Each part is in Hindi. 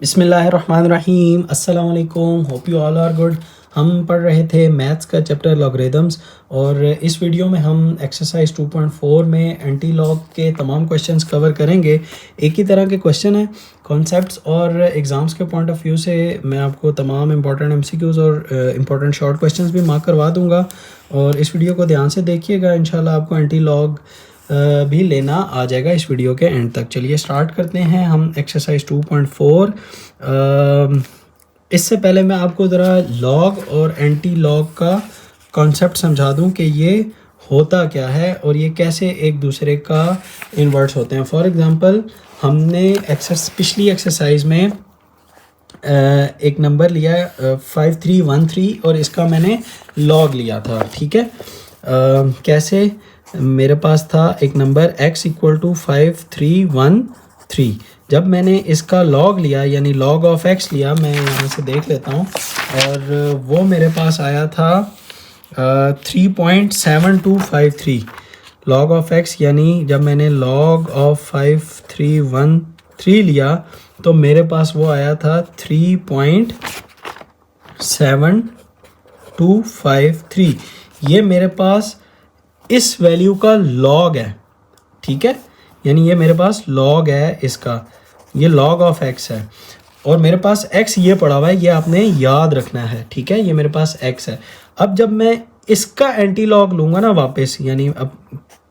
बिस्मिल्लाहिर्रहमानिर्रहीम अस्सलाम वालेकुम, hope you all are good. हम पढ़ रहे थे मैथ्स का चैप्टर लॉगरिदम्स और इस वीडियो में हम एक्सरसाइज 2.4 में एंटी लॉग के तमाम क्वेश्चंस कवर करेंगे। एक ही तरह के क्वेश्चन हैं, कॉन्सेप्ट्स और एग्ज़ाम्स के पॉइंट ऑफ व्यू से मैं आपको तमाम इंपॉर्टेंट एमसीक्यूज़ और इंपॉर्टेंट शॉर्ट क्वेश्चंस भी मार्क करवा दूँगा और इस वीडियो को ध्यान से देखिएगा। इंशाल्लाह आपको एंटी लॉग भी लेना आ जाएगा इस वीडियो के एंड तक। चलिए स्टार्ट करते हैं हम एक्सरसाइज 2.4। इससे पहले मैं आपको ज़रा लॉग और एंटी लॉग का कॉन्सेप्ट समझा दूं कि ये होता क्या है और ये कैसे एक दूसरे का इन्वर्ट्स होते हैं। फॉर एग्ज़ाम्पल हमने पिछली एक्सरसाइज में एक नंबर लिया है 5313 और इसका मैंने लॉग लिया था, ठीक है। कैसे, मेरे पास था एक नंबर x इक्वल टू 5313। जब मैंने इसका लॉग लिया यानी लॉग ऑफ x लिया, मैं यहाँ से देख लेता हूँ, और वो मेरे पास आया था 3.7253 लॉग ऑफ x। यानी जब मैंने लॉग ऑफ 5313 लिया तो मेरे पास वो आया था 3.7253। ये मेरे पास इस वैल्यू का लॉग है, ठीक है। यानी ये मेरे पास लॉग है इसका, ये लॉग ऑफ x है और मेरे पास x ये पड़ा हुआ है, ये आपने याद रखना है, ठीक है। ये मेरे पास x है। अब जब मैं इसका एंटी लॉग लूँगा ना वापस, यानी अब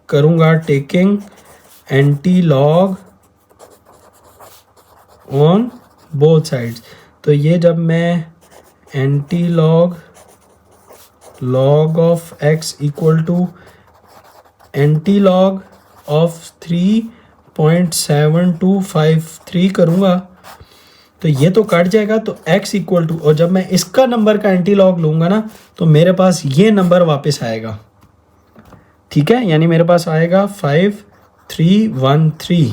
करूँगा taking antilog on both sides, तो ये जब मैं antilog log of x equal to antilog of 3.7253 करूँगा तो ये तो कट जाएगा, तो x इक्वल टू, और जब मैं इसका नंबर का एंटी लॉग लूँगा ना तो मेरे पास ये नंबर वापस आएगा, ठीक है। यानी मेरे पास आएगा 5313।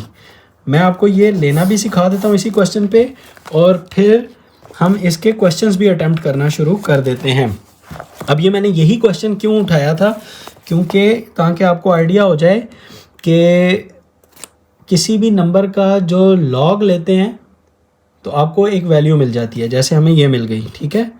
मैं आपको ये लेना भी सिखा देता हूँ इसी क्वेश्चन पे और फिर हम इसके क्वेश्चंस भी अटेम्प्ट करना शुरू कर देते हैं। अब ये मैंने यही क्वेश्चन क्यों उठाया था, क्योंकि ताकि आपको आइडिया हो जाए कि किसी भी नंबर का जो लॉग लेते हैं तो आपको एक वैल्यू मिल जाती है, जैसे हमें ये मिल गई, ठीक है।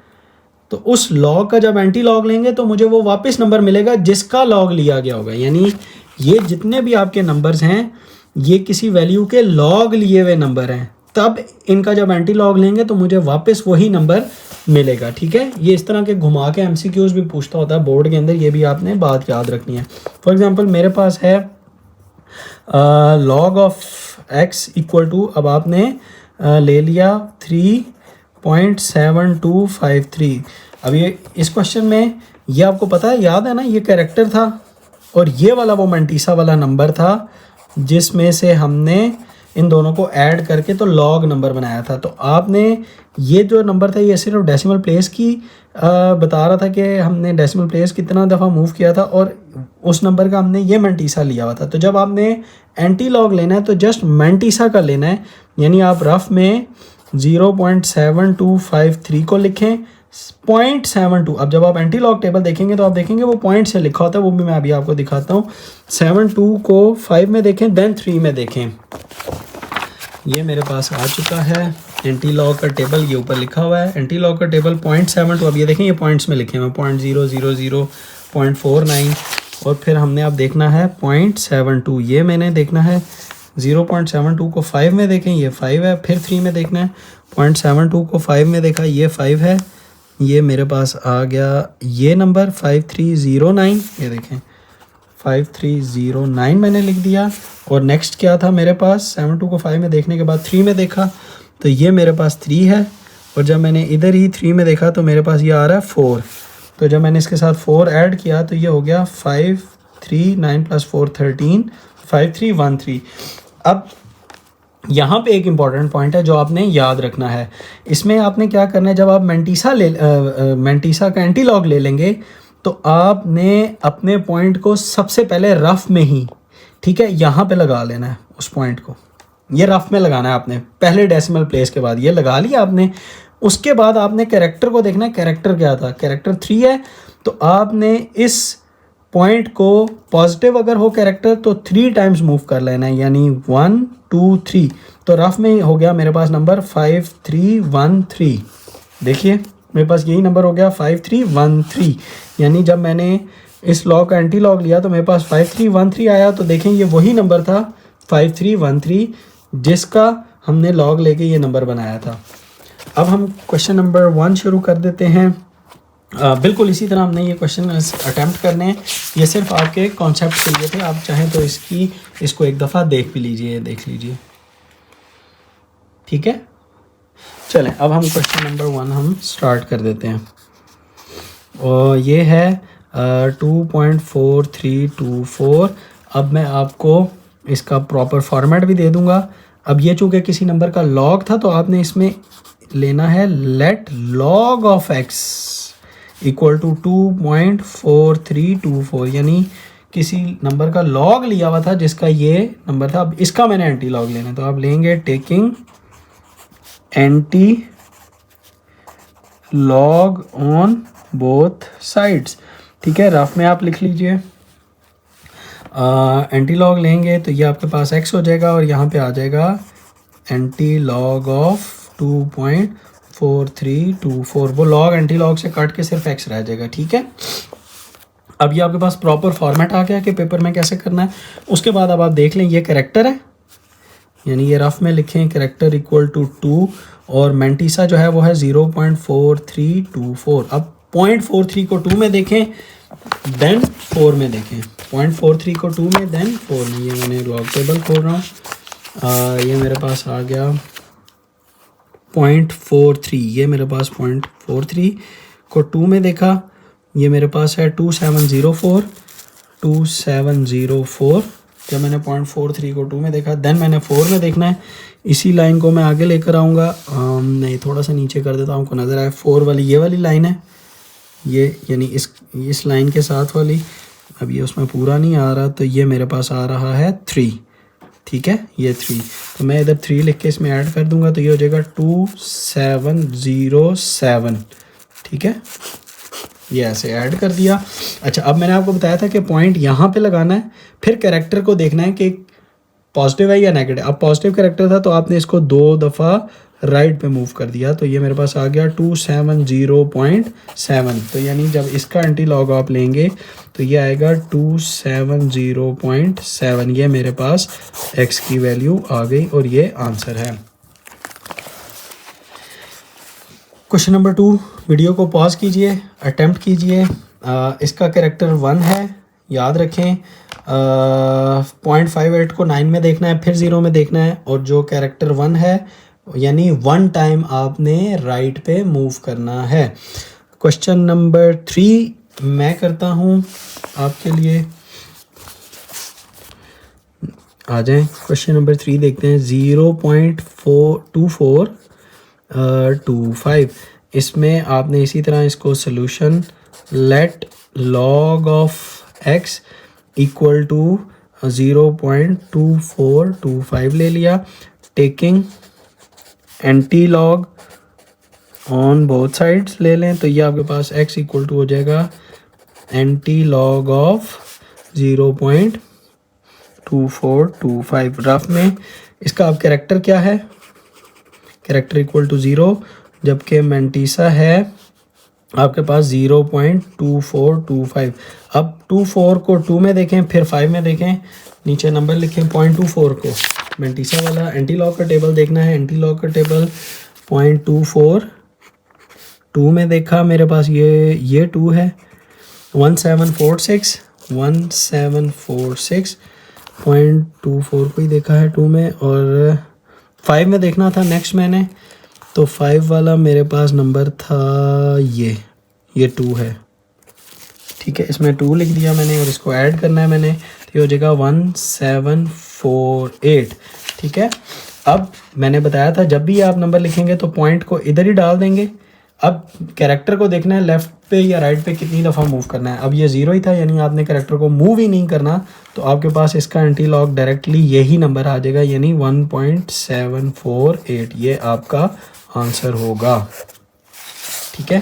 तो उस लॉग का जब एंटी लॉग लेंगे तो मुझे वो वापस नंबर मिलेगा जिसका लॉग लिया गया होगा। यानी ये जितने भी आपके नंबर्स हैं ये किसी वैल्यू के लॉग लिए हुए नंबर हैं, तब इनका जब एंटी लॉग लेंगे तो मुझे वापस वही नंबर मिलेगा, ठीक है। ये इस तरह के घुमा के एमसीक्यूज भी पूछता होता है बोर्ड के अंदर, ये भी आपने बात याद रखनी है। फॉर एग्जांपल मेरे पास है log of x equal to, अब आपने ले लिया 3.7253। अब ये इस क्वेश्चन में ये आपको पता है, याद है ना, ये कैरेक्टर था और ये वाला वो मंटीसा वाला नंबर था जिसमें से हमने इन दोनों को ऐड करके तो लॉग नंबर बनाया था। तो आपने ये जो नंबर था ये सिर्फ डेसिमल प्लेस की बता रहा था कि हमने डेसिमल प्लेस कितना दफ़ा मूव किया था और उस नंबर का हमने ये मंटीसा लिया हुआ था। तो जब आपने एंटी लॉग लेना है तो जस्ट मंटीसा का लेना है, यानी आप रफ में 0.7253 को लिखें 0.72। अब जब आप एंटी लॉग टेबल देखेंगे तो आप देखेंगे वो पॉइंट से लिखा होता है, वो भी मैं अभी आपको दिखाता हूँ। 72 को 5 में देखें, देन 3 में देखें। ये मेरे पास आ चुका है एंटी लॉग का टेबल, ये ऊपर लिखा हुआ है एंटी लॉग का टेबल 0.72। अब ये देखें ये पॉइंट्स में लिखे हुए 0.000, 0.49 और फिर हमने अब देखना है 0.72। ये मैंने देखना है 0.72 को 5 में देखें, ये 5 है। फिर 3 में देखना है 0.72 को 5 में देखा, ये 5 है। ये मेरे पास आ गया ये नंबर 5309, ये देखें 5309 मैंने लिख दिया। और नेक्स्ट क्या था मेरे पास, 72 को 5 में देखने के बाद 3 में देखा तो ये मेरे पास 3 है। और जब मैंने इधर ही 3 में देखा तो मेरे पास ये आ रहा है 4। तो जब मैंने इसके साथ 4 ऐड किया तो ये हो गया 539 + 4 13, 5313। अब यहाँ पे एक इम्पॉर्टेंट पॉइंट है जो आपने याद रखना है। इसमें आपने क्या करना है, जब आप मंटीसा का एंटी लॉग ले लेंगे तो आपने अपने पॉइंट को सबसे पहले रफ में ही, ठीक है, यहाँ पे लगा लेना है। उस पॉइंट को ये रफ में लगाना है आपने, पहले डेसिमल प्लेस के बाद ये लगा लिया आपने। उसके बाद आपने कैरेक्टर को देखना है, कैरेक्टर क्या था, कैरेक्टर 3 है। तो आपने इस पॉइंट को पॉजिटिव अगर हो कैरेक्टर तो 3 टाइम्स मूव कर लेना है, यानी 1 2 3। तो रफ में हो गया मेरे पास नंबर 5313। देखिए मेरे पास यही नंबर हो गया 5313। यानी जब मैंने इस लॉग का एंटी लॉग लिया तो मेरे पास 5313 आया। तो देखें ये वही नंबर था 5313 जिसका हमने लॉग लेके ये नंबर बनाया था। अब हम क्वेश्चन नंबर 1 शुरू कर देते हैं। बिल्कुल इसी तरह हमने ये क्वेश्चन अटैम्प्ट करने हैं। ये सिर्फ आपके कॉन्सेप्ट के लिए थे, आप चाहें तो इसको एक दफ़ा देख भी लीजिए, देख लीजिए, ठीक है। चलें अब हम क्वेश्चन नंबर 1 हम स्टार्ट कर देते हैं। और ये है 2.4324। अब मैं आपको इसका प्रॉपर फॉर्मेट भी दे दूंगा। अब ये चूँकि किसी नंबर का लॉग था तो आपने इसमें लेना है let log of X equal to 2.4324, यानी किसी नंबर का लॉग लिया हुआ था जिसका ये नंबर था। अब इसका मैंने एंटी लॉग लेना है तो आप लेंगे taking antilog on both sides, ठीक है। रफ में आप लिख लीजिए एंटी लॉग लेंगे तो ये आपके पास x हो जाएगा और यहाँ पे आ जाएगा एंटी लॉग ऑफ 2.4324। वो लॉग एंटी लॉग से काट के सिर्फ x रह जाएगा, ठीक है। अब ये आपके पास प्रॉपर फॉर्मेट आ गया कि पेपर में कैसे करना है। उसके बाद अब आप देख लें ये कैरेक्टर है, यानी ये रफ में लिखें कैरेक्टर इक्वल टू 2 और मेंटीसा जो है वो है 0.4324। अब 0.43 को 2 में देखें देन 4 में देखें, 0.43 को 2 में देन 4 में। ये मैंने लॉग टेबल खोल रहा हूँ, ये मेरे पास आ गया 0.43। ये मेरे पास 0.43 को 2 में देखा, ये मेरे पास है 2704। जब मैंने 0.43 को 2 में देखा देन मैंने 4 में देखना है। इसी लाइन को मैं आगे लेकर आऊँगा, नहीं थोड़ा सा नीचे कर देता हूँ, आपको नज़र आए 4 वाली ये वाली लाइन है, ये यानी इस लाइन के साथ वाली। अब ये उसमें पूरा नहीं आ रहा तो ये मेरे पास आ रहा है 3, ठीक है, ये 3। तो मैं इधर 3 लिख के इसमें ऐड कर दूंगा तो ये हो जाएगा 2707, ठीक है। ये ऐसे ऐड कर दिया। अच्छा अब मैंने आपको बताया था कि पॉइंट यहाँ पे लगाना है, फिर कैरेक्टर को देखना है कि पॉजिटिव है या नेगेटिव। अब पॉजिटिव कैरेक्टर था तो आपने इसको 2 दफ़ा राइट पे मूव कर दिया तो ये मेरे पास आ गया 270.7। तो यानी जब इसका एंटी लॉग आप लेंगे तो ये आएगा 270.7। ये मेरे पास x की वैल्यू आ गई और ये आंसर है। क्वेश्चन नंबर 2, वीडियो को पॉज कीजिए, अटेम्प्ट कीजिए। इसका कैरेक्टर 1 है, याद रखें। 0.58 को 9 में देखना है, फिर 0 में देखना है, और जो कैरेक्टर 1 है यानी 1 टाइम आपने राइट पे मूव करना है। क्वेश्चन नंबर 3 मैं करता हूँ आपके लिए, आ जाएं। क्वेश्चन नंबर 3 देखते हैं। 0.2425। इसमें आपने इसी तरह इसको solution let log of X equal to 0.2425 ले लिया, taking antilog on both sides ले लें तो ये आपके पास x इक्वल टू हो जाएगा एंटी लॉग ऑफ 0.2425। रफ में इसका अब कैरेक्टर क्या है, कैरेक्टर इक्वल टू 0, जबकि मेंटीसा है आपके पास 0.2425। अब 24 को 2 में देखें, फिर 5 में देखें, नीचे नंबर लिखें 0.24 को। मेंटीसा वाला एंटी लॉग का टेबल देखना है, एंटी लॉग का टेबल 0.24 2 में देखा, मेरे पास ये 2 है। 1746 0.24 को ही देखा है 2 में, और 5 में देखना था नेक्स्ट मैंने, तो 5 वाला मेरे पास नंबर था ये 2 है, ठीक है। इसमें 2 लिख दिया मैंने और इसको ऐड करना है मैंने, तो ये हो जाएगा 1748, ठीक है। अब मैंने बताया था जब भी आप नंबर लिखेंगे तो पॉइंट को इधर ही डाल देंगे। अब कैरेक्टर को देखना है लेफ़्ट पे या राइट पे कितनी दफ़ा मूव करना है। अब ये 0 ही था, यानी आपने कैरेक्टर को मूव ही नहीं करना, तो आपके पास इसका एंटी लॉग डायरेक्टली यही नंबर आ जाएगा, यानी 1.748। ये आपका आंसर होगा, ठीक है।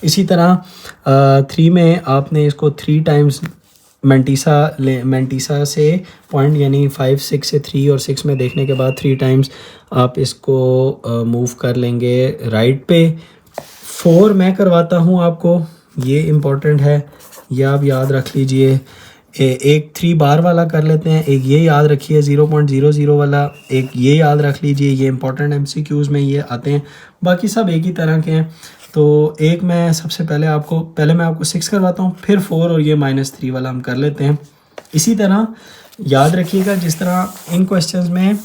इसी तरह 3 में आपने इसको 3 टाइम्स मेंटीसा से पॉइंट यानी 5 6 से 3 और 6 में देखने के बाद 3 टाइम्स आप इसको मूव कर लेंगे राइट पे। 4 मैं करवाता हूँ आपको, ये इम्पोर्टेंट है, ये आप याद रख लीजिए। एक 3 बार वाला कर लेते हैं, एक ये याद रखिए 0.00 वाला, एक ये याद रख लीजिए, ये इंपॉर्टेंट MCQs में ये आते हैं, बाकी सब एक ही तरह के हैं। तो एक मैं सबसे पहले मैं आपको 6 करवाता हूँ, फिर 4 और ये -3 वाला हम कर लेते हैं। इसी तरह याद रखिएगा जिस तरह इन क्वेश्चंस में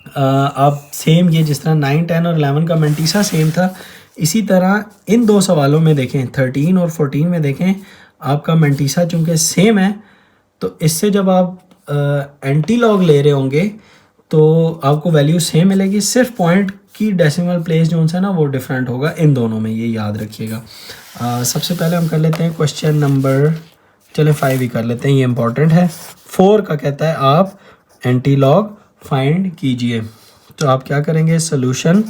आप सेम ये जिस तरह 9 10 और 11 का मेंटीसा सेम था, इसी तरह इन 2 सवालों में देखें 13 और 14 में देखें आपका मेंटीसा चूँकि सेम है, तो इससे जब आप एंटी लॉग ले रहे होंगे तो आपको वैल्यू सेम मिलेगी, सिर्फ पॉइंट की डेसिमल प्लेस जो है ना वो डिफरेंट होगा इन दोनों में, ये याद रखिएगा। सबसे पहले हम कर लेते हैं क्वेश्चन नंबर, चले 5 ही कर लेते हैं, ये इंपॉर्टेंट है। 4 का कहता है आप एंटी लॉग फाइंड कीजिए। तो आप क्या करेंगे, solution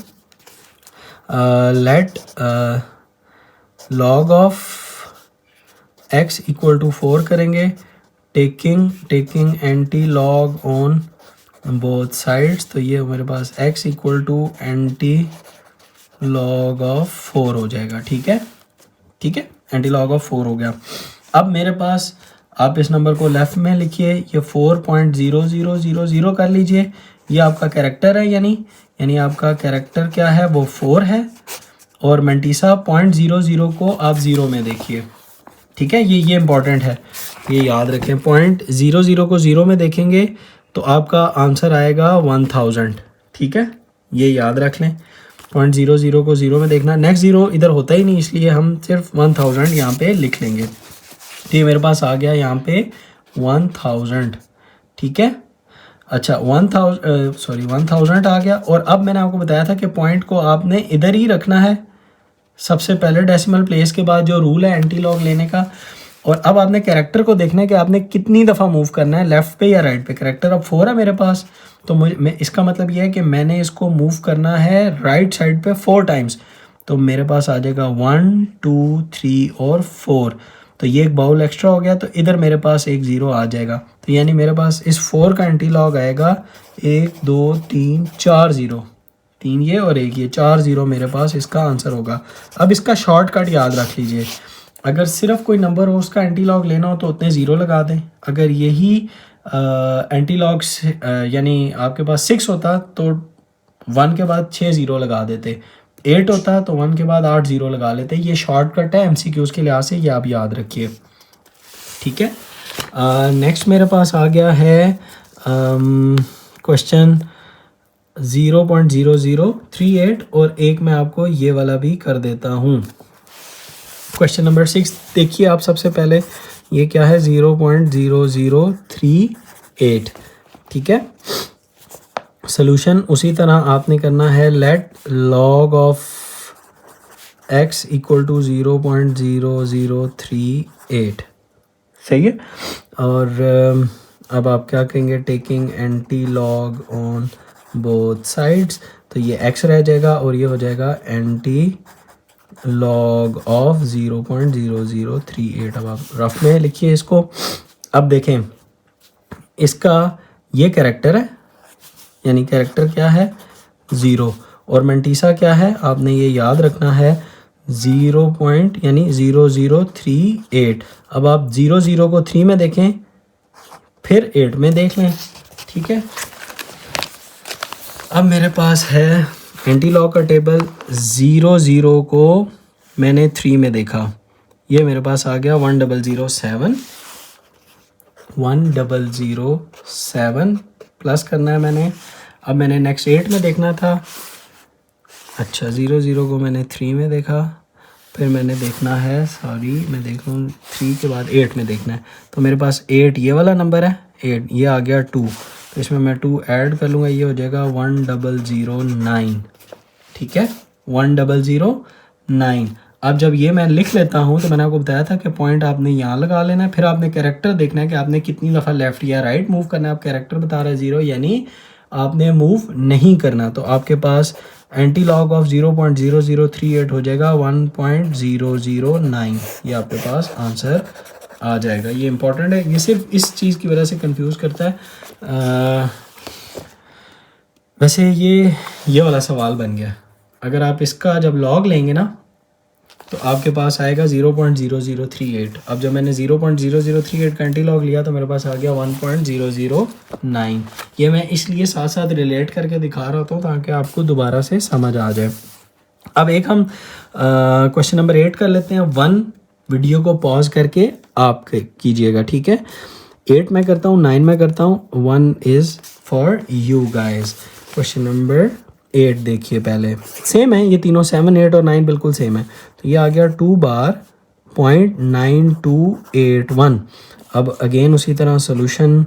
let log of x equal to 4 करेंगे, taking antilog on both sides. तो ये मेरे पास x equal to antilog of 4 हो जाएगा। ठीक है, एंटी लॉग ऑफ 4 हो गया। अब मेरे पास आप इस नंबर को लेफ्ट में लिखिए, ये 4.0000 कर लीजिए, ये आपका कैरेक्टर है, यानी आपका कैरेक्टर क्या है, वो 4 है, और मेंटीसा 0.00 को आप 0 में देखिए। ठीक है, ये इंपॉर्टेंट है, ये याद रखें। 0.00 को 0 में देखेंगे तो आपका आंसर आएगा 1000। ठीक है, ये याद रख लें, 0.00 को 0 में देखना, नेक्स्ट 0 इधर होता ही नहीं, इसलिए हम सिर्फ 1000 यहाँ पे लिख लेंगे। तो ये मेरे पास आ गया यहाँ पे 1000। ठीक है, अच्छा 1000 आ गया। और अब मैंने आपको बताया था कि पॉइंट को आपने इधर ही रखना है सबसे पहले डेसिमल प्लेस के बाद, जो रूल है एंटी लॉग लेने का। और अब आपने कैरेक्टर को देखना है कि आपने कितनी दफ़ा मूव करना है, लेफ्ट पे या राइट पे। कैरेक्टर अब 4 है मेरे पास, तो मैं इसका मतलब ये है कि मैंने इसको मूव करना है राइट साइड पे 4 टाइम्स। तो मेरे पास आ जाएगा 1 2 3 और 4, तो ये एक बाउल एक्स्ट्रा हो गया, तो इधर मेरे पास एक 0 आ जाएगा। तो यानी मेरे पास इस 4 का एंटी लॉग आएगा 1 2 3 4 0, 3 ये और 1 ये, 4 0 मेरे पास इसका आंसर होगा। अब इसका शॉर्टकट याद रख लीजिए, अगर सिर्फ कोई नंबर हो उसका एंटी लॉग लेना हो तो उतने 0 लगा दें। अगर यही एंटी लॉग्स यानी आपके पास 6 होता तो 1 के बाद 6 0 लगा देते, 8 होता तो 1 के बाद 8 0 लगा लेते। ये शॉर्टकट है MCQs के लिहाज से, ये आप याद रखिए। ठीक है, नेक्स्ट मेरे पास आ गया है क्वेश्चन 0.0038, और एक मैं आपको ये वाला भी कर देता हूँ। क्वेश्चन नंबर 6 देखिए आप सबसे पहले, ये क्या है 0.0038। ठीक है, सोल्यूशन उसी तरह आपने करना है, let log of x equal to 0.0038। सही है, और अब आप क्या कहेंगे, taking antilog on both sides. तो ये x रह जाएगा और ये हो जाएगा एंटी लॉग ऑफ 0.0038। अब आप रफ में लिखिए इसको। अब देखें, इसका ये कैरेक्टर है, यानी कैरेक्टर क्या है 0, और मेंटीसा क्या है आपने ये याद रखना है 0.0038। अब आप 0 को 3 में देखें, फिर 8 में देख लें। ठीक है, अब मेरे पास है एंटी लॉग का टेबल, 0 को मैंने 3 में देखा, ये मेरे पास आ गया 1007 प्लस करना है मैंने। अब मैंने नेक्स्ट 8 में देखना था, अच्छा 0 को मैंने 3 में देखा, फिर मैंने देखना है, मैं देख लूँ 3 के बाद 8 में देखना है। तो मेरे पास 8 ये वाला नंबर है, 8 ये आ गया 2, तो इसमें मैं 2 ऐड कर लूँगा, ये हो जाएगा 1009। ठीक है, 1009। अब जब ये मैं लिख लेता हूँ तो मैंने आपको बताया था कि पॉइंट आपने यहाँ लगा लेना है, फिर आपने कैरेक्टर देखना है कि आपने कितनी दफ़ा लेफ़्ट या राइट मूव करना है। आप कैरेक्टर बता रहा है 0, यानी आपने मूव नहीं करना। तो आपके पास एंटी लॉग ऑफ 0.0038 हो जाएगा 1.009, ये आपके पास आंसर आ जाएगा। ये इंपॉर्टेंट है, ये सिर्फ इस चीज़ की वजह से कंफ्यूज करता है। वैसे ये वाला सवाल बन गया। अगर आप इसका जब लॉग लेंगे ना तो आपके पास आएगा 0.0038। अब जब मैंने 0.0038 का एंटी लॉग लिया तो मेरे पास आ गया 1.009। ये मैं इसलिए साथ साथ रिलेट करके दिखा रहा हूँ ताकि आपको दोबारा से समझ आ जाए। अब एक हम क्वेश्चन नंबर 8 कर लेते हैं। 1 वीडियो को पॉज करके आप कीजिएगा, ठीक है। 8 में करता हूँ, 9 में करता हूँ, 1 is for you guys. Question number 8 देखिए, पहले सेम है ये तीनों, 7, 8 और 9 बिल्कुल सेम है। तो ये आ गया 2 बार 0.9281। अब अगेन उसी तरह सोल्यूशन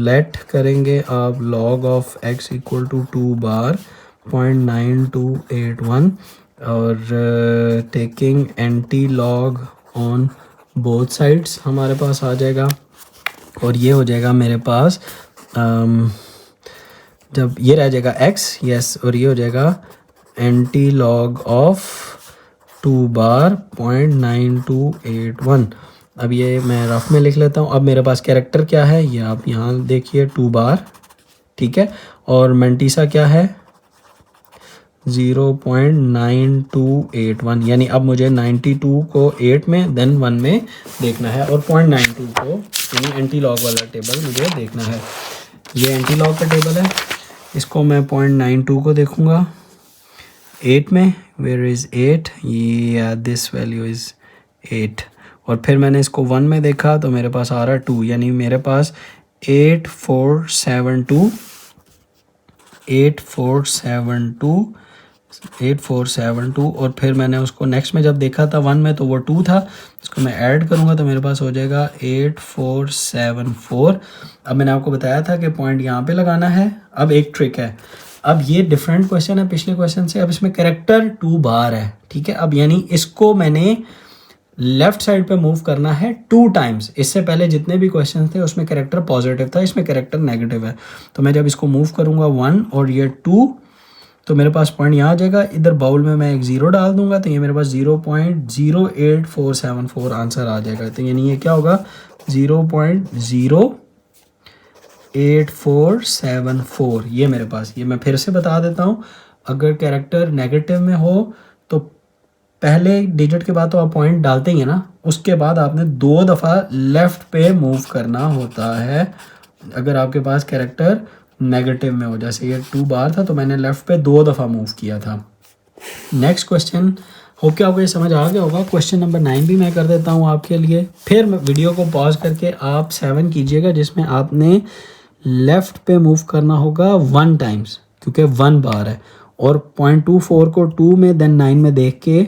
लेट करेंगे आप log of x equal to 2 बार 0.9281 और taking antilog on both sides हमारे पास आ जाएगा। और ये हो जाएगा मेरे पास जब ये रह जाएगा x, यस, और ये हो जाएगा एंटी लॉग ऑफ 2 बार 0.9281। अब ये मैं रफ में लिख लेता हूँ। अब मेरे पास कैरेक्टर क्या है ये आप यहाँ देखिए, 2 बार, ठीक है। और मेंटीसा क्या है 0.9281, यानी अब मुझे 92 को 8 में देन 1 में देखना है और 0.92 को यानी एंटी लॉग वाला टेबल मुझे देखना है। ये एंटी लॉग का टेबल है, इसको मैं 0.92 को देखूंगा 8 में, वेयर इज़ 8, ये दिस वैल्यू इज़ 8। और फिर मैंने इसको 1 में देखा तो मेरे पास आ रहा है 2, यानी मेरे पास 8472 और फिर मैंने उसको नेक्स्ट में जब देखा था 1 में तो वो 2 था, इसको मैं ऐड करूँगा तो मेरे पास हो जाएगा 8474। अब मैंने आपको बताया था कि पॉइंट यहाँ पे लगाना है। अब एक ट्रिक है, अब ये डिफरेंट क्वेश्चन है पिछले क्वेश्चन से। अब इसमें कैरेक्टर 2 बार है, ठीक है। अब यानी इसको मैंने लेफ्ट साइड पे मूव करना है 2 टाइम्स। इससे पहले जितने भी क्वेश्चन थे उसमें कैरेक्टर पॉजिटिव था, इसमें कैरेक्टर नेगेटिव है। तो मैं जब इसको मूव करूँगा 1 और ये 2 तो मेरे पास पॉइंट यहाँ आ जाएगा। इधर बाउल में मैं एक 0 डाल दूंगा तो ये मेरे पास 0.08474 आंसर आ जाएगा। तो यानी ये क्या होगा 0.08474। ये मेरे पास, ये मैं फिर से बता देता हूँ, अगर कैरेक्टर नेगेटिव में हो तो पहले डिजिट के बाद तो आप पॉइंट डालते ही है ना, उसके बाद आपने 2 दफ़ा लेफ़्ट पे मूव करना होता है अगर आपके पास कैरेक्टर नेगेटिव में हो। जैसे ये 2 बार था तो मैंने लेफ़्ट पे 2 दफ़ा मूव किया था। नेक्स्ट क्वेश्चन, होप कि आपको ये समझ आ गया होगा। क्वेश्चन नंबर 9 भी मैं कर देता हूँ आपके लिए। फिर वीडियो को पॉज करके आप 7 कीजिएगा जिसमें आपने लेफ़्ट पे मूव करना होगा 1 टाइम्स क्योंकि 1 बार है, और 0.24 को 2 में देन 9 में देख के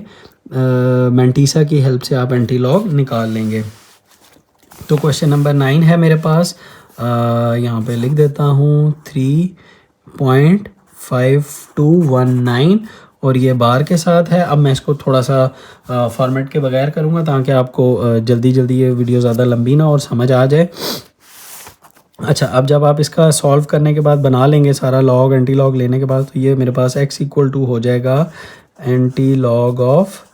मेंटीसा की हेल्प से आप एंटी लॉग निकाल लेंगे। तो क्वेश्चन नंबर 9 है मेरे पास, यहाँ पे लिख देता हूँ 3.5219 और ये बार के साथ है। अब मैं इसको थोड़ा सा फॉर्मेट के बगैर करूँगा ताकि आपको जल्दी जल्दी ये वीडियो ज़्यादा लंबी ना और समझ आ जाए। अच्छा, अब जब आप इसका सॉल्व करने के बाद बना लेंगे सारा लॉग एंटी लॉग लेने के बाद, तो ये मेरे पास x इक्वल टू हो जाएगा एंटी लॉग ऑफ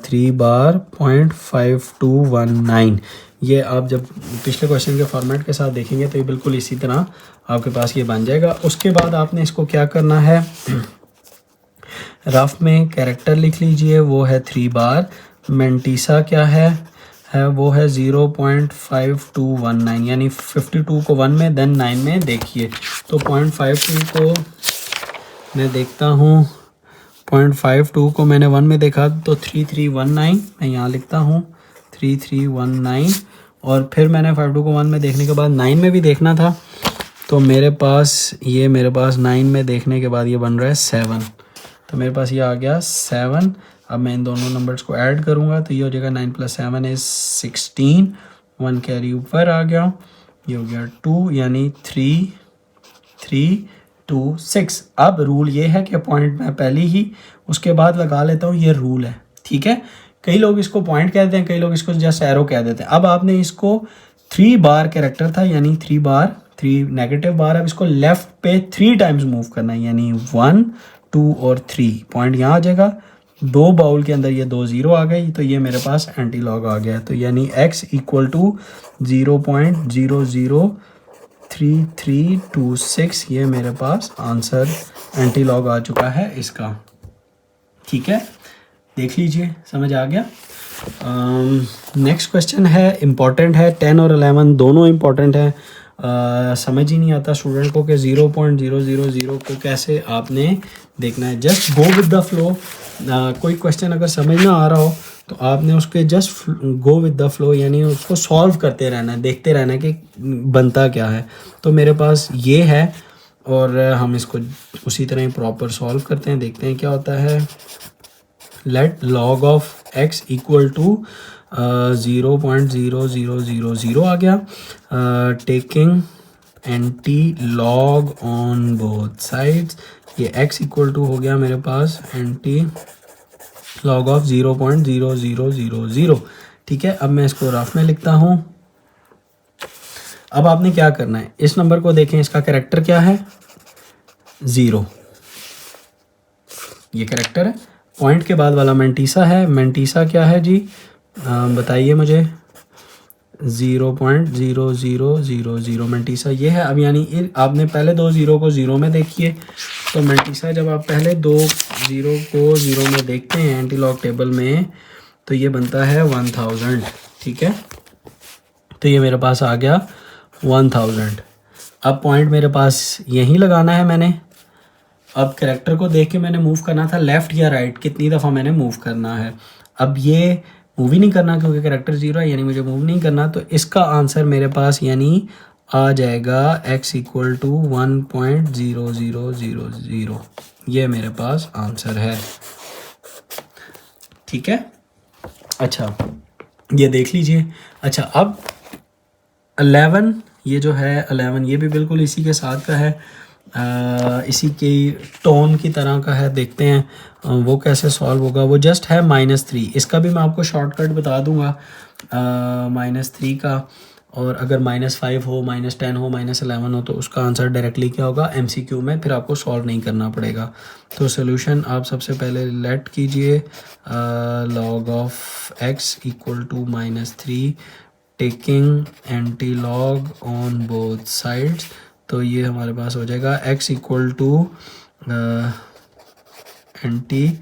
3 बार 0.5219। ये आप जब पिछले क्वेश्चन के फॉर्मेट के साथ देखेंगे तो ये बिल्कुल इसी तरह आपके पास ये बन जाएगा। उसके बाद आपने इसको क्या करना है, रफ में कैरेक्टर लिख लीजिए, वो है 3 बार। मेंटीसा क्या है वो है 0.5219, यानी 52 को 1 में देन 9 में देखिए। तो 0.52 को मैं देखता हूँ, 0.52 को मैंने 1 में देखा तो 3319 मैं यहाँ लिखता हूँ 3319, और फिर मैंने 52 को 1 में देखने के बाद 9 में भी देखना था तो मेरे पास 9 में देखने के बाद ये बन रहा है 7। तो मेरे पास ये आ गया 7। अब मैं इन दोनों नंबर्स को ऐड करूंगा तो ये हो जाएगा 9 + 7 इज़ 16, 1 कैरी ऊपर आ गया, ये हो गया 2, यानी 3 3 2 6। अब रूल ये है कि पॉइंट मैं पहले ही उसके बाद लगा लेता हूँ, ये रूल है, ठीक है। कई लोग इसको पॉइंट कहते हैं, कई लोग इसको जस्ट एरो कह देते हैं। अब आपने इसको 3 बार कैरेक्टर था यानी 3 बार 3 नेगेटिव बार, अब इसको लेफ्ट पे 3 टाइम्स मूव करना है, यानी 1 2 और 3। पॉइंट यहाँ आ जाएगा, दो बाउल के अंदर ये 2 ज़ीरो आ गई, तो ये मेरे पास एंटी लॉग आ गया। तो यानी x इक्वल टू 0.003326, ये मेरे पास आंसर एंटी लॉग आ चुका है इसका। ठीक है, देख लीजिए, समझ आ गया। नेक्स्ट क्वेश्चन है, इम्पॉर्टेंट है, 10 और 11 दोनों इम्पॉर्टेंट है। समझ ही नहीं आता स्टूडेंट को कि 0.000 को कैसे आपने देखना है। Just go with the flow. कोई क्वेश्चन अगर समझ ना आ रहा हो तो आपने उसके just go with the flow, यानी उसको सॉल्व करते रहना है, देखते रहना है कि बनता क्या है। तो मेरे पास ये है और हम इसको उसी तरह ही प्रॉपर सॉल्व करते हैं, देखते हैं क्या होता है। Let log of x equal to 0.0000 आ गया। Taking antilog on both sides, ये x इक्वल टू हो गया मेरे पास एंटी लॉग ऑफ 0.0000। ठीक है, अब मैं इसको रफ में लिखता हूँ। अब आपने क्या करना है, इस नंबर को देखें, इसका कैरेक्टर क्या है, 0, ये कैरेक्टर है। पॉइंट के बाद वाला मेंटीसा है, मेंटीसा क्या है जी, बताइए मुझे। 0.0000 मेंटीसा ये है। अब यानी आपने पहले 2 ज़ीरो को 0 में देखिए, तो मेंटीसा जब आप पहले 2 ज़ीरो को 0 में देखते हैं एंटी लॉग टेबल में, तो ये बनता है 1000। ठीक है, तो ये मेरे पास आ गया 1000। अब पॉइंट मेरे पास यहीं लगाना है मैंने। अब कैरेक्टर को देख के मैंने मूव करना था लेफ़्ट या राइट, कितनी दफ़ा मैंने मूव करना है। अब ये मूव ही नहीं करना क्योंकि कैरेक्टर 0 है, यानी मुझे मूव नहीं करना। तो इसका आंसर मेरे पास यानी आ जाएगा x इक्वल टू 1.0000। ये मेरे पास आंसर है। ठीक है, अच्छा ये देख लीजिए। अच्छा, अब 11, ये जो है 11, ये भी बिल्कुल इसी के साथ का है, इसी की टोन की तरह का है। देखते हैं वो कैसे सॉल्व होगा। वो जस्ट है -3, इसका भी मैं आपको शॉर्टकट बता दूंगा -3 का। और अगर -5 हो, -10 हो, -11 हो, तो उसका आंसर डायरेक्टली क्या होगा, MCQ में, फिर आपको सॉल्व नहीं करना पड़ेगा। तो सोल्यूशन आप सबसे पहले लेट कीजिए, log of x equal to -3 taking antilog on both sides. तो ये हमारे पास हो जाएगा x equal to anti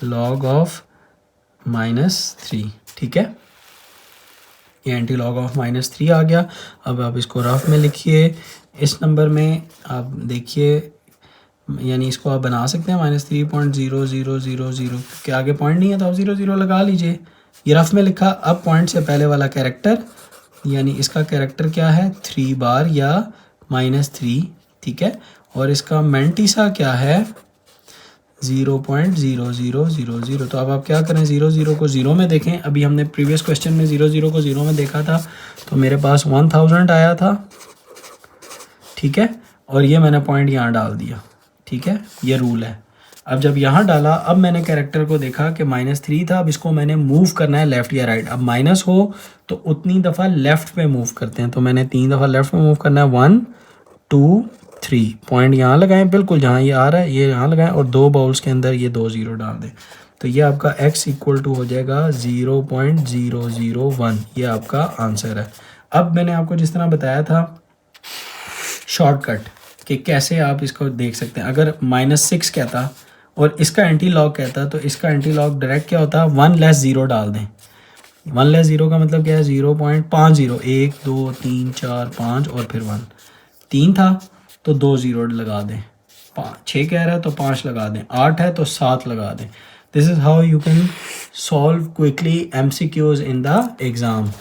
log of -3। ठीक है, ये एंटी लॉग ऑफ -3 आ गया। अब आप इसको रफ में लिखिए। इस नंबर में आप देखिए, यानी इसको आप बना सकते हैं -3.0000 के आगे पॉइंट नहीं है तो आप 0 लगा लीजिए। ये रफ में लिखा। अब पॉइंट से पहले वाला कैरेक्टर, यानी इसका कैरेक्टर क्या है, 3 बार या -3। ठीक है, और इसका मेंटीसा क्या है, 0.0000। तो अब आप क्या करें, 0 को 0 में देखें। अभी हमने प्रीवियस क्वेश्चन में 0 को 0 में देखा था, तो मेरे पास 1000 आया था। ठीक है, और ये मैंने पॉइंट यहाँ डाल दिया। ठीक है, ये रूल है। अब जब यहाँ डाला, अब मैंने कैरेक्टर को देखा कि -3 था, अब इसको मैंने मूव करना है लेफ़्ट या राइट। अब माइनस हो तो उतनी दफ़ा लेफ़्ट पे मूव करते हैं, तो मैंने 3 दफ़ा लेफ़्ट पे मूव करना है, 1 2 3। पॉइंट यहाँ लगाएं, बिल्कुल जहाँ ये आ रहा है ये यहाँ लगाएं, और 2 बाउल्स के अंदर ये 2 ज़ीरो डाल दें। तो ये आपका x इक्वल टू हो जाएगा 0.001। ये आपका आंसर है। अब मैंने आपको जिस तरह बताया था शॉर्टकट कि कैसे आप इसको देख सकते हैं, अगर -6 कहता और इसका एंटी लॉग कहता, तो इसका एंटी लॉग डायरेक्ट क्या होता है, 1 लेस 0 डाल दें। 1 लेस 0 का मतलब क्या है, 0.50, 1 2 3 4 5 और फिर 1। 3 था तो 2 ज़ीरो लगा दें, 6 कह रहा है तो 5 लगा दें, 8 है तो 7 लगा दें। This is how you can solve quickly MCQs in the exam.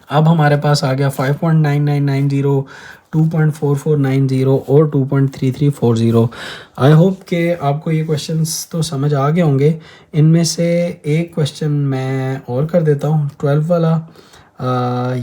अब हमारे पास आ गया 5.9990, 2.4490 और 2.3340। आई होप कि आपको ये क्वेश्चंस तो समझ आ गए होंगे। इनमें से एक क्वेश्चन मैं और कर देता हूँ, 12 वाला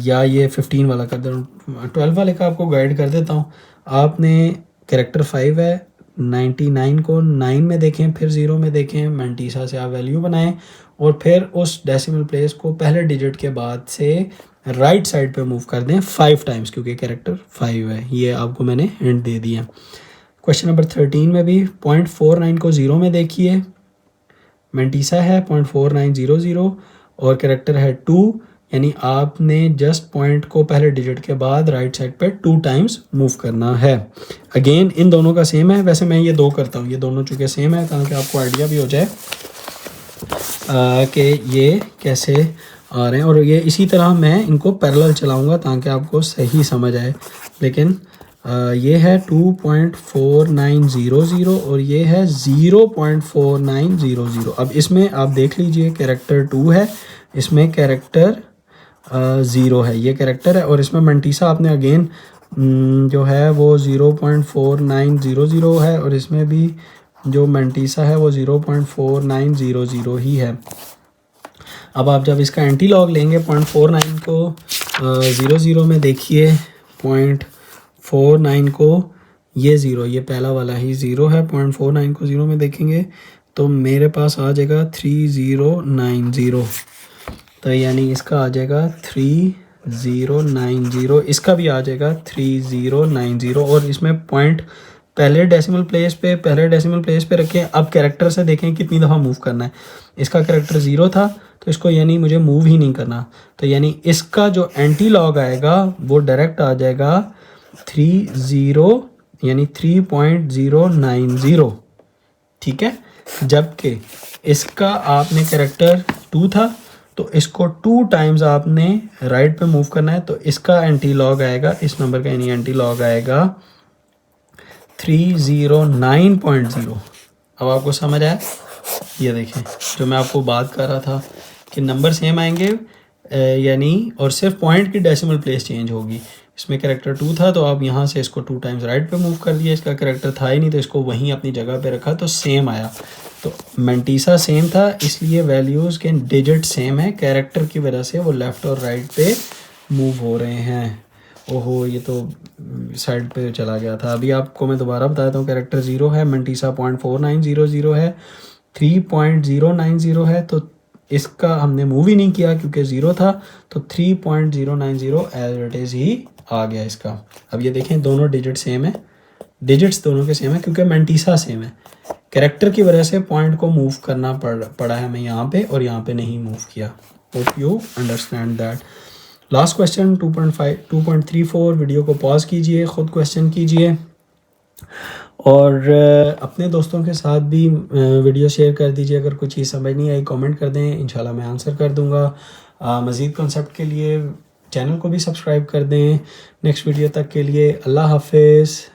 या ये 15 वाला कर देता हूँ। 12 वाले का आपको गाइड कर देता हूँ। आपने कैरेक्टर 5 है, 99 को 9 में देखें, फिर 0 में देखें, मेंटीसा से आप वैल्यू बनाएं और फिर उस डेसिमल प्लेस को पहले डिजिट के बाद से राइट साइड पे मूव कर दें 5 टाइम्स, क्योंकि कैरेक्टर 5 है। ये आपको मैंने हिंट दे दिया। क्वेश्चन नंबर 13 में भी 0.49 को 0 में देखिए, मेंटीसा है 0.4900 और कैरेक्टर है 2, यानी आपने जस्ट पॉइंट को पहले डिजिट के बाद राइट साइड पे 2 टाइम्स मूव करना है। अगेन इन दोनों का सेम है, वैसे मैं ये 2 करता हूँ, ये दोनों चूँकि सेम है ताकि आपको आइडिया भी हो जाए कि ये कैसे आ रहे हैं। और ये इसी तरह मैं इनको पैरेलल चलाऊंगा ताकि आपको सही समझ आए। लेकिन ये है 2.4900 और ये है 0.4900। अब इसमें आप देख लीजिए कैरेक्टर 2 है, इसमें कैरेक्टर 0 है, ये कैरेक्टर है। और इसमें मेंटीसा आपने अगेन जो है वो 0.4900 है और इसमें भी जो मेंटीसा है वो 0.4900 ही है। अब आप जब इसका एंटी लॉग लेंगे 0.49 को 00 में देखिए, 0.49 को ये 0, ये पहला वाला ही 0 है, 0.49 को 0 में देखेंगे तो मेरे पास आ जाएगा 3090। तो यानी इसका आ जाएगा 3090, इसका भी आ जाएगा 3090। और इसमें पॉइंट पहले डेसिमल प्लेस पे रखें। अब कैरेक्टर से देखें कितनी दफ़ा मूव करना है। इसका कैरेक्टर 0 था तो इसको यानी मुझे मूव ही नहीं करना, तो यानी इसका जो एंटी लॉग आएगा वो डायरेक्ट आ जाएगा 30 यानी 3.090, ठीक है। जबकि इसका आपने कैरेक्टर 2 था तो इसको 2 टाइम्स आपने राइट पे मूव करना है, तो इसका एंटी लॉग आएगा, इस नंबर का यानी एंटी लॉग आएगा 309.0। अब आपको समझ आया? ये देखें जो मैं आपको बात कर रहा था कि नंबर सेम आएंगे यानी, और सिर्फ पॉइंट की डेसिमल प्लेस चेंज होगी। इसमें कैरेक्टर 2 था तो आप यहाँ से इसको 2 टाइम्स राइट पे मूव कर दिया, इसका कैरेक्टर था ही नहीं तो इसको वहीं अपनी जगह पे रखा तो सेम आया। तो मेंटीसा सेम था इसलिए वैल्यूज़ के डिजिट सेम है, कैरेक्टर की वजह से वो लेफ़्ट और राइट पे मूव हो रहे हैं। ओहो ये तो साइड पे चला गया था। अभी आपको मैं दोबारा बताता हूँ, कैरेक्टर 0 है, मेंटीसा 0.4900 है, 3.090 है, तो इसका हमने मूव ही नहीं किया क्योंकि 0 था, तो 3.090 एज इट इज़ ही आ गया इसका। अब ये देखें दोनों डिजिट सेम है, डिजिट्स दोनों के सेम है क्योंकि मेंटीसा सेम है। कैरेक्टर की वजह से पॉइंट को मूव करना पड़ा है हमें यहाँ पे, और यहाँ पे नहीं मूव किया। Hope you understand that. Last question 2.34। Video को पॉज कीजिए, ख़ुद क्वेश्चन कीजिए और अपने दोस्तों के साथ भी वीडियो शेयर कर दीजिए। अगर कुछ चीज़ समझ नहीं आई कमेंट कर दें, इंशाल्लाह मैं आंसर कर दूंगा। मज़ीद कॉन्सेप्ट के लिए चैनल को भी सब्सक्राइब कर दें। नेक्स्ट वीडियो तक के लिए अल्लाह हाफिज़।